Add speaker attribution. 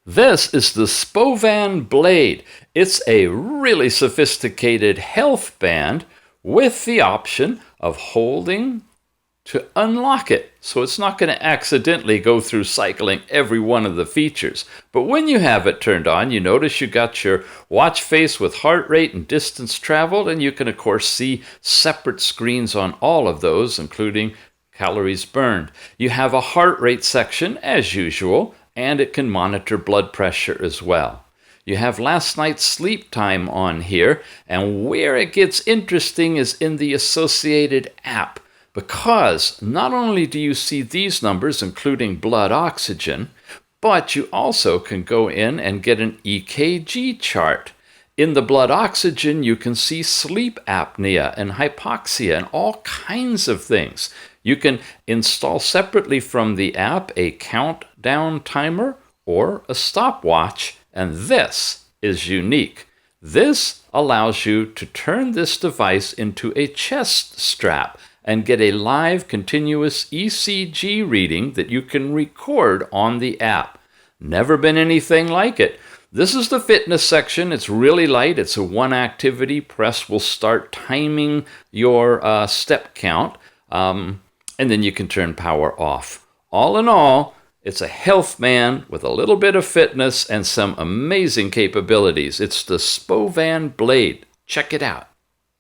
Speaker 1: This is the Spovan Blade. It's a really sophisticated health band with the option of holding to unlock it. So it's not going to accidentally go through cycling every one of the features. But when you have it turned on, you notice you got your watch face with heart rate and distance traveled, and you can of course see separate screens on all of those, including calories burned. You have a heart rate section as usual, and it can monitor blood pressure as well. You have last night's sleep time on here, and where it gets interesting is in the associated app, because not only do you see these numbers, including blood oxygen, but you also can go in and get an EKG chart. In the blood oxygen, you can see sleep apnea and hypoxia and all kinds of things. You can install separately from the app a countdown timer or a stopwatch, and this is unique. This allows you to turn this device into a chest strap and get a live continuous ECG reading that you can record on the app. Never been anything like it. This is the fitness section. It's really light. It's a one activity. Press will start timing your step count. And then you can turn power off. All in all, it's a health band with a little bit of fitness and some amazing capabilities. It's the Spovan Blade. Check it out.